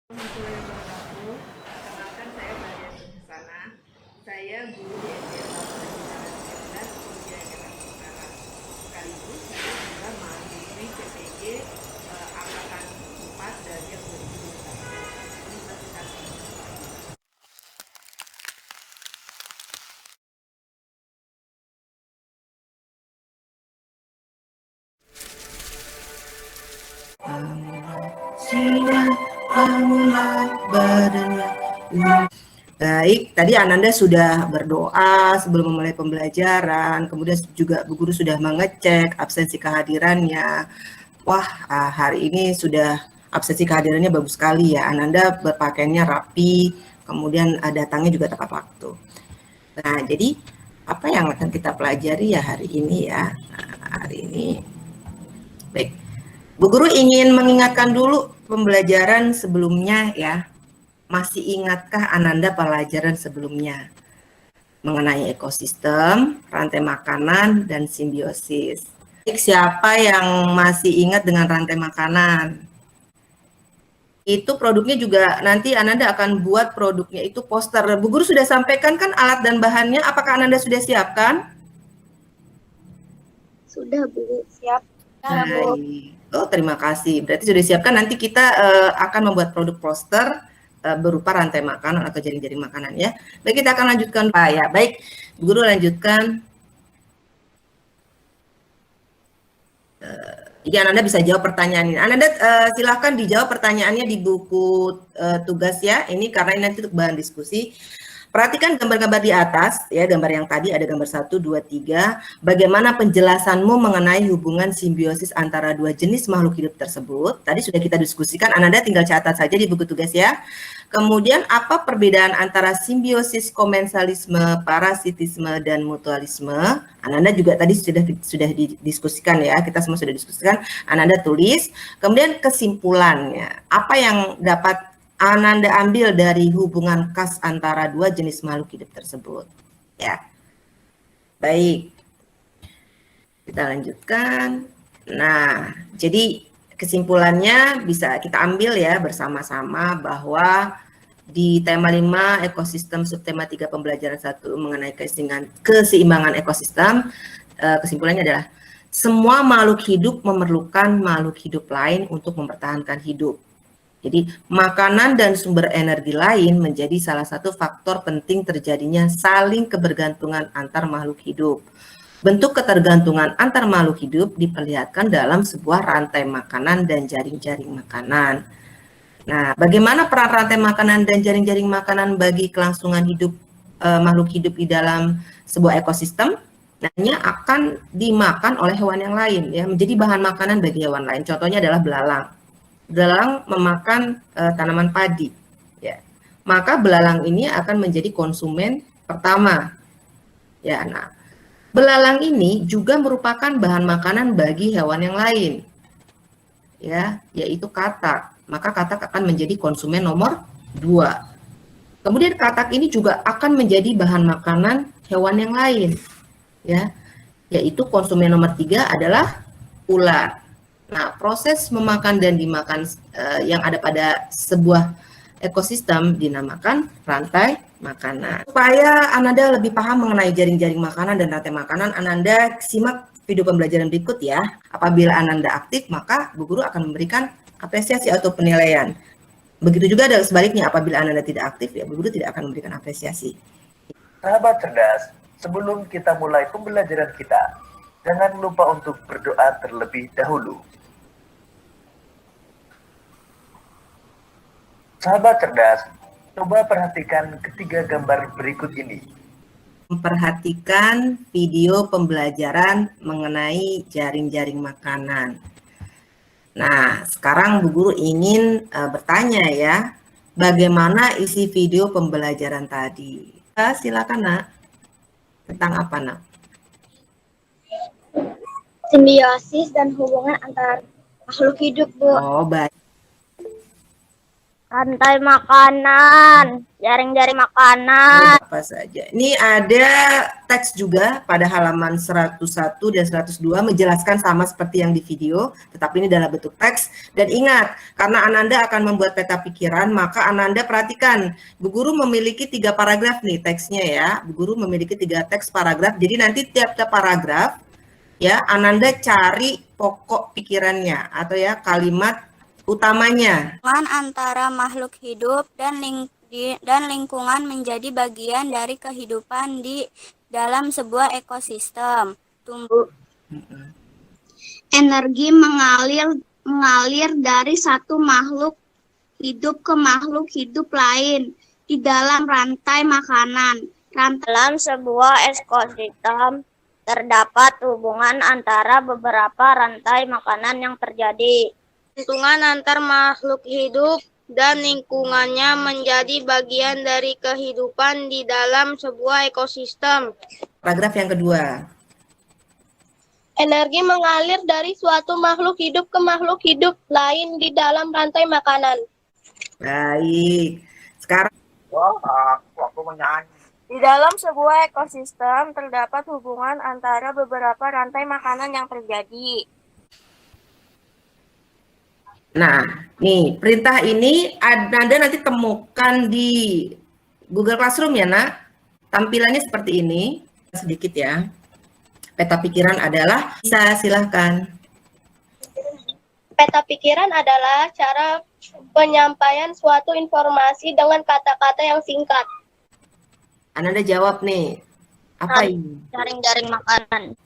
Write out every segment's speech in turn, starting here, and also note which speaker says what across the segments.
Speaker 1: Warahmatullahi wabarakatuh. Perkenalkan saya Maria Sana. Saya guru di SDN Pelajaran 11 Kemudian Jakarta Utara. Sekaligus saya juga mahasiswi CPG angkatan 4 dari yang 2021 Universitas Indonesia.
Speaker 2: Baik, tadi Ananda sudah berdoa sebelum memulai pembelajaran, kemudian juga Bu Guru sudah mengecek absensi kehadirannya. Wah, hari ini sudah absensi kehadirannya bagus sekali ya. Ananda berpakaiannya rapi, kemudian datangnya juga tepat waktu. Nah, jadi apa yang akan kita pelajari ya hari ini ya? Nah, hari ini, baik. Bu Guru ingin mengingatkan dulu pembelajaran sebelumnya ya. Masih ingatkah Ananda pelajaran sebelumnya mengenai ekosistem, rantai makanan, dan simbiosis? Siapa yang masih ingat dengan rantai makanan? Itu produknya juga nanti Ananda akan buat produknya itu poster. Bu Guru sudah sampaikan kan alat dan bahannya, apakah Ananda sudah siapkan?
Speaker 3: Sudah Bu, siap.
Speaker 2: Baik. Oh, terima kasih. Berarti sudah siapkan. Nanti kita akan membuat produk poster berupa rantai makanan atau jaring-jaring makanan ya. Baik, kita akan lanjutkan Pak ya. Baik, Bu Guru lanjutkan. Jadi Ananda bisa jawab pertanyaan ini. Ananda silahkan dijawab pertanyaannya di buku tugas ya. Ini karena ini nanti untuk bahan diskusi. Perhatikan gambar-gambar di atas, ya, gambar yang tadi ada gambar 1, 2, 3. Bagaimana penjelasanmu mengenai hubungan simbiosis antara dua jenis makhluk hidup tersebut? Tadi sudah kita diskusikan, Ananda tinggal catat saja di buku tugas ya. Kemudian apa perbedaan antara simbiosis, komensalisme, parasitisme, dan mutualisme? Ananda juga tadi sudah didiskusikan ya, kita semua sudah diskusikan. Ananda tulis. Kemudian kesimpulannya, apa yang dapat Ananda ambil dari hubungan khas antara dua jenis makhluk hidup tersebut. Ya, baik. Kita lanjutkan. Nah, jadi kesimpulannya bisa kita ambil ya bersama-sama bahwa di tema 5 ekosistem subtema 3 pembelajaran 1 mengenai keseimbangan ekosistem, kesimpulannya adalah semua makhluk hidup memerlukan makhluk hidup lain untuk mempertahankan hidup. Jadi makanan dan sumber energi lain menjadi salah satu faktor penting terjadinya saling kebergantungan antar makhluk hidup. Bentuk ketergantungan antar makhluk hidup diperlihatkan dalam sebuah rantai makanan dan jaring-jaring makanan. Nah, bagaimana peran rantai makanan dan jaring-jaring makanan bagi kelangsungan hidup makhluk hidup di dalam sebuah ekosistem? Nantinya akan dimakan oleh hewan yang lain ya, menjadi bahan makanan bagi hewan lain. Contohnya adalah belalang. Belalang memakan tanaman padi, ya. Maka belalang ini akan menjadi konsumen pertama. Ya, nah, belalang ini juga merupakan bahan makanan bagi hewan yang lain, ya, yaitu katak. Maka katak akan menjadi konsumen nomor 2. Kemudian katak ini juga akan menjadi bahan makanan hewan yang lain, ya, yaitu konsumen nomor 3 adalah ular. Nah, proses memakan dan dimakan yang ada pada sebuah ekosistem dinamakan rantai makanan. Supaya Ananda lebih paham mengenai jaring-jaring makanan dan rantai makanan, Ananda simak video pembelajaran berikut ya. Apabila Ananda aktif, maka Bu Guru akan memberikan apresiasi atau penilaian. Begitu juga ada sebaliknya, apabila Ananda tidak aktif, ya Bu Guru tidak akan memberikan apresiasi.
Speaker 4: Sahabat cerdas, sebelum kita mulai pembelajaran kita, jangan lupa untuk berdoa terlebih dahulu. Sahabat cerdas, coba perhatikan ketiga gambar berikut ini.
Speaker 2: Memperhatikan video pembelajaran mengenai jaring-jaring makanan. Nah, sekarang Bu Guru ingin bertanya ya, bagaimana isi video pembelajaran tadi? Silakan Nak. Tentang apa Nak?
Speaker 3: Simbiosis dan hubungan antar makhluk hidup Bu.
Speaker 2: Oh, baik.
Speaker 3: Rantai makanan, jaring-jaring makanan.
Speaker 2: Apa saja. Ini ada teks juga pada halaman 101 dan 102 menjelaskan sama seperti yang di video, tetapi ini dalam bentuk teks. Dan ingat, karena Ananda akan membuat peta pikiran, maka Ananda perhatikan, Bu Guru memiliki 3 paragraf nih teksnya ya. Bu Guru memiliki 3 teks paragraf, jadi nanti tiap-tiap paragraf, ya, Ananda cari pokok pikirannya, atau ya kalimat utamanya.
Speaker 3: Hubungan antara makhluk hidup dan lingkungan menjadi bagian dari kehidupan di dalam sebuah ekosistem. Energi mengalir dari satu makhluk hidup ke makhluk hidup lain di dalam rantai makanan. Dalam sebuah ekosistem terdapat hubungan antara beberapa rantai makanan yang terjadi. Hubungan antar makhluk hidup dan lingkungannya menjadi bagian dari kehidupan di dalam sebuah ekosistem.
Speaker 2: Paragraf yang kedua.
Speaker 5: Energi mengalir dari suatu makhluk hidup ke makhluk hidup lain di dalam rantai makanan.
Speaker 2: Baik. Sekarang
Speaker 4: Aku mau nyanyi.
Speaker 3: Di dalam sebuah ekosistem terdapat hubungan antara beberapa rantai makanan yang terjadi.
Speaker 2: nah, nih perintah ini Anda nanti temukan di Google Classroom ya, Nak. Tampilannya seperti ini. Sedikit ya. Peta pikiran adalah bisa silahkan.
Speaker 5: Peta pikiran adalah cara penyampaian suatu informasi dengan kata-kata yang singkat.
Speaker 2: Anda jawab nih. Apa ini?
Speaker 3: Jaring-jaring makanan.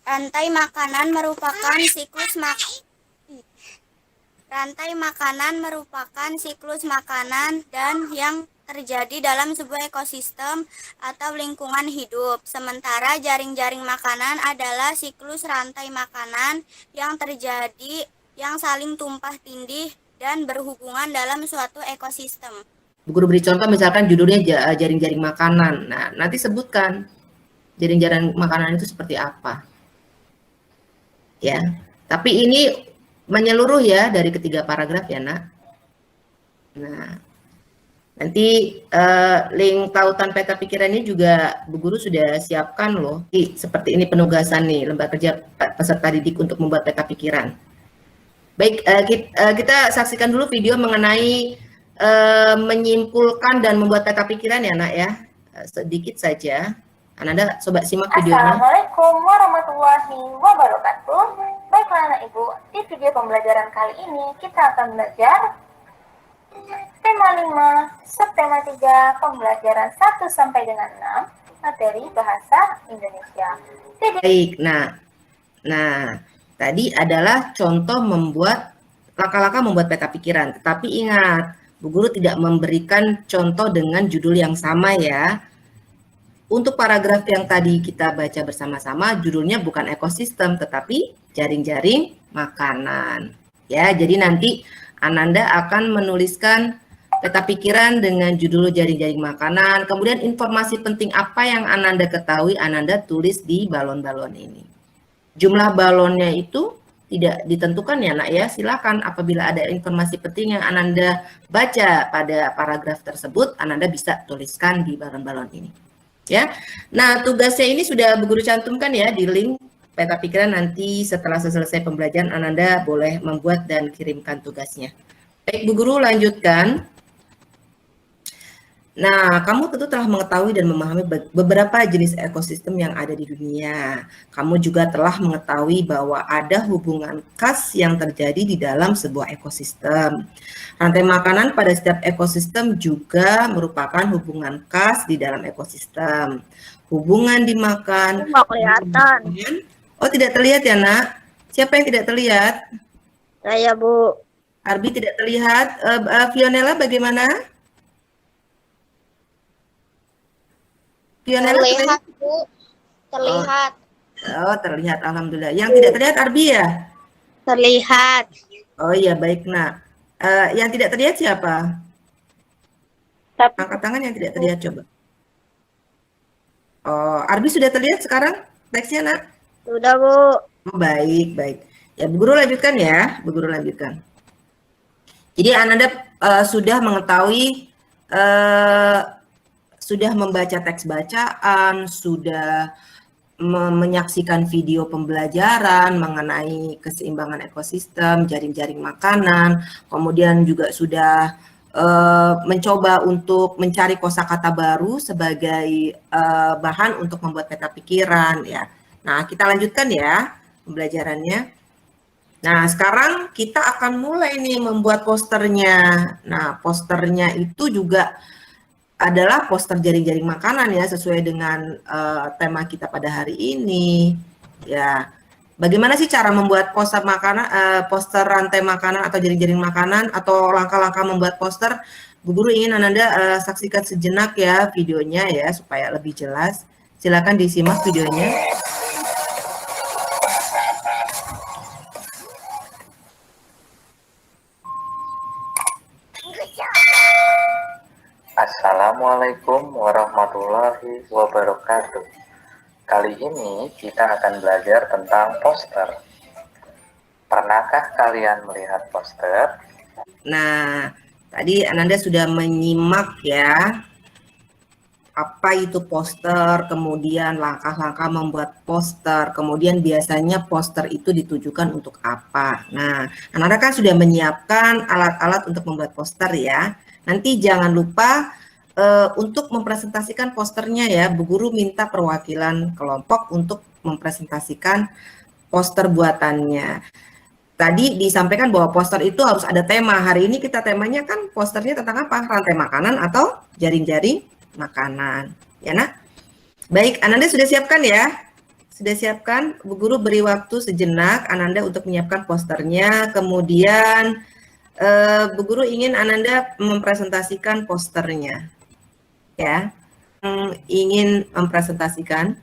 Speaker 3: Rantai makanan merupakan siklus makanan dan yang terjadi dalam sebuah ekosistem atau lingkungan hidup. Sementara jaring-jaring makanan adalah siklus rantai makanan yang terjadi yang saling tumpah tindih dan berhubungan dalam suatu ekosistem.
Speaker 2: Bu Guru beri contoh misalkan judulnya jaring-jaring makanan. Nah, nanti sebutkan jaring-jaring makanan itu seperti apa. Ya. Tapi ini menyeluruh ya dari ketiga paragraf ya, Nak. Nah, nanti link tautan peta pikiran ini juga Bu Guru sudah siapkan loh. Seperti ini penugasan nih lembaga kerja peserta didik untuk membuat peta pikiran. Baik, kita saksikan dulu video mengenai menyimpulkan dan membuat peta pikiran ya, Nak ya. Sedikit saja. Anda coba simak videonya.
Speaker 6: Assalamualaikum warahmatullahi wabarakatuh. Baiklah anak ibu, di video pembelajaran kali ini kita akan belajar tema 5, subtema 3, pembelajaran 1 sampai dengan 6, materi bahasa Indonesia.
Speaker 2: Baik, nah tadi adalah contoh membuat langkah-langkah membuat peta pikiran. Tetapi ingat, Bu Guru tidak memberikan contoh dengan judul yang sama ya. Untuk paragraf yang tadi kita baca bersama-sama, judulnya bukan ekosistem, tetapi jaring-jaring makanan. Ya, jadi nanti Ananda akan menuliskan peta pikiran dengan judul jaring-jaring makanan. Kemudian informasi penting apa yang Ananda ketahui, Ananda tulis di balon-balon ini. Jumlah balonnya itu tidak ditentukan ya, Nak ya. Silakan apabila ada informasi penting yang Ananda baca pada paragraf tersebut, Ananda bisa tuliskan di balon-balon ini. Ya, nah tugasnya ini sudah Bu Guru cantumkan ya di link peta pikiran. Nanti setelah selesai pembelajaran Ananda boleh membuat dan kirimkan tugasnya. Baik Bu Guru, lanjutkan. Nah, kamu tentu telah mengetahui dan memahami beberapa jenis ekosistem yang ada di dunia. Kamu juga telah mengetahui bahwa ada hubungan khas yang terjadi di dalam sebuah ekosistem. Rantai makanan pada setiap ekosistem juga merupakan hubungan khas di dalam ekosistem. Hubungan dimakan.
Speaker 3: Nggak kelihatan.
Speaker 2: Oh, tidak terlihat ya, Nak? Siapa yang tidak terlihat?
Speaker 3: Saya, Bu.
Speaker 2: Arbi tidak terlihat. Fionella bagaimana? Fionella
Speaker 5: Terlihat, Bu. Terlihat.
Speaker 2: Oh, terlihat. Alhamdulillah. Yang tidak terlihat Arbi ya?
Speaker 5: Terlihat.
Speaker 2: Oh iya, baik, Nak. Yang tidak terlihat siapa? Angkat tangan yang tidak terlihat, coba. Oh, Arbi sudah terlihat sekarang teksnya, Nak?
Speaker 3: Sudah, Bu.
Speaker 2: Oh, baik, baik. Ya, Bu Guru lanjutkan ya. Bu Guru lanjutkan. Jadi Ananda sudah mengetahui, sudah membaca teks bacaan, sudah menyaksikan video pembelajaran mengenai keseimbangan ekosistem, jaring-jaring makanan, kemudian juga sudah mencoba untuk mencari kosakata baru sebagai bahan untuk membuat peta pikiran ya. Nah, kita lanjutkan ya pembelajarannya. Nah, sekarang kita akan mulai nih membuat posternya. Nah, posternya itu juga adalah poster jaring-jaring makanan ya, sesuai dengan tema kita pada hari ini. Ya, bagaimana sih cara membuat poster makanan, poster rantai makanan atau jaring-jaring makanan, atau langkah-langkah membuat poster? Bu Guru ingin Ananda saksikan sejenak ya videonya ya, supaya lebih jelas. Silakan disimak videonya.
Speaker 4: Assalamualaikum warahmatullahi wabarakatuh. Kali ini kita akan belajar tentang poster. Pernahkah kalian melihat poster?
Speaker 2: Nah, tadi Ananda sudah menyimak ya, apa itu poster, kemudian langkah-langkah membuat poster, kemudian biasanya poster itu ditujukan untuk apa. Nah, Ananda kan sudah menyiapkan alat-alat untuk membuat poster ya. Nanti jangan lupa untuk mempresentasikan posternya ya, Bu Guru minta perwakilan kelompok untuk mempresentasikan poster buatannya. Tadi disampaikan bahwa poster itu harus ada tema. Hari ini kita temanya kan posternya tentang apa? Rantai makanan atau jaring-jaring makanan. Ya, Nak? Baik, Ananda sudah siapkan ya? Sudah siapkan? Bu Guru beri waktu sejenak Ananda untuk menyiapkan posternya. Kemudian Bu Guru ingin Ananda mempresentasikan posternya. Ya. Ingin mempresentasikan.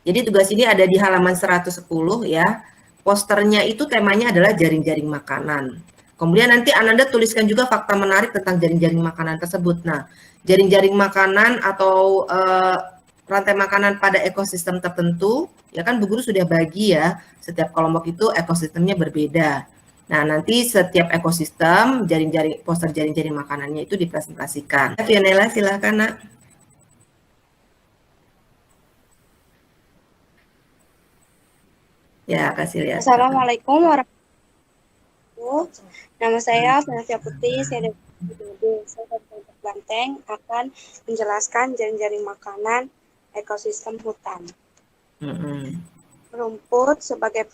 Speaker 2: Jadi tugas ini ada di halaman 110 ya. Posternya itu temanya adalah jaring-jaring makanan. Kemudian nanti Ananda tuliskan juga fakta menarik tentang jaring-jaring makanan tersebut. Nah, jaring-jaring makanan atau rantai makanan pada ekosistem tertentu, ya kan Bu Guru sudah bagi ya, setiap kelompok itu ekosistemnya berbeda. Nah, nanti setiap ekosistem jaring-jaring poster jaring-jaring makanannya itu dipresentasikan. Fianella, silakan, Nak. Ya, kasih lihat.
Speaker 7: Assalamualaikum warahmatullahi wabarakatuh. Nama saya Vanessa Putri, saya dari Kabupaten Banteng akan menjelaskan jaring-jaring makanan ekosistem hutan. Rumput sebagai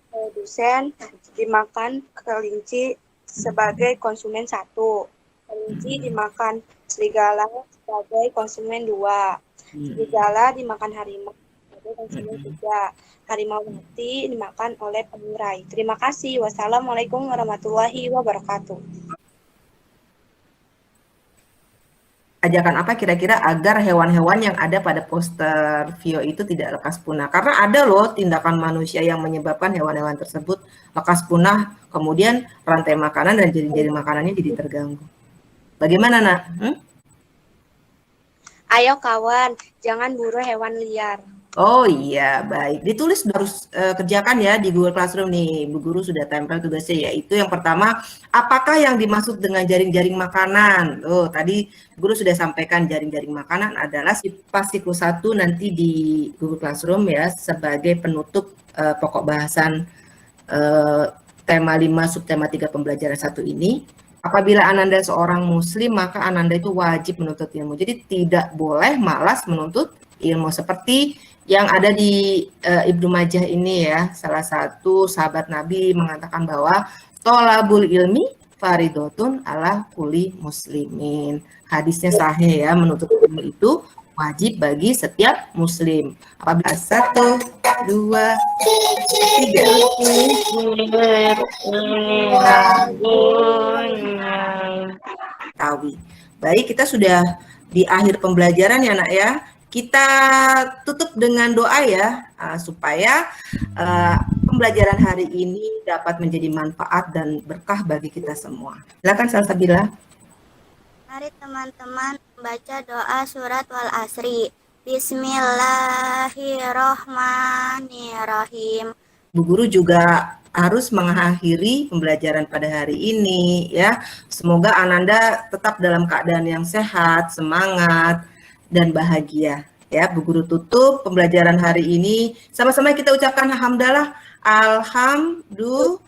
Speaker 7: produsen dimakan kelinci sebagai konsumen 1. Kelinci dimakan serigala sebagai konsumen 2. Serigala dimakan harimau sebagai konsumen 3. Harimau mati dimakan oleh pengurai. Terima kasih. Wassalamualaikum warahmatullahi wabarakatuh.
Speaker 2: Ajakan apa kira-kira agar hewan-hewan yang ada pada poster Vio itu tidak lekas punah? Karena ada loh tindakan manusia yang menyebabkan hewan-hewan tersebut lekas punah, kemudian rantai makanan dan jaring-jaring makanannya jadi terganggu. Bagaimana, Nak?
Speaker 7: Ayo kawan, jangan buru hewan liar.
Speaker 2: Oh iya, baik. Ditulis harus kerjakan ya di Google Classroom nih. Bu Guru sudah tempel tugasnya, yaitu yang pertama, apakah yang dimaksud dengan jaring-jaring makanan? Oh, tadi Guru sudah sampaikan jaring-jaring makanan adalah pas siklus 1 nanti di Google Classroom ya, sebagai penutup pokok bahasan tema 5 subtema 3 pembelajaran 1 ini. Apabila Ananda seorang muslim, maka Ananda itu wajib menuntut ilmu. Jadi tidak boleh malas menuntut ilmu, seperti yang ada di Ibnu Majah ini ya, salah satu sahabat Nabi mengatakan bahwa tolabul ilmi faridotun ala kulli muslimin. Hadisnya sahih ya, menuntut ilmu itu wajib bagi setiap muslim. Apabila 1, 2, 3. Tawi. Baik, kita sudah di akhir pembelajaran ya, Nak ya. Kita tutup dengan doa ya, supaya pembelajaran hari ini dapat menjadi manfaat dan berkah bagi kita semua. Silakan Salsabila.
Speaker 3: Mari teman-teman membaca doa surat Wal Asri. Bismillahirrohmanirrohim.
Speaker 2: Bu Guru juga harus mengakhiri pembelajaran pada hari ini ya. Semoga Ananda tetap dalam keadaan yang sehat, semangat, dan bahagia. Ya, Bu Guru tutup pembelajaran hari ini. Sama-sama kita ucapkan hamdalah. Alhamdulillah.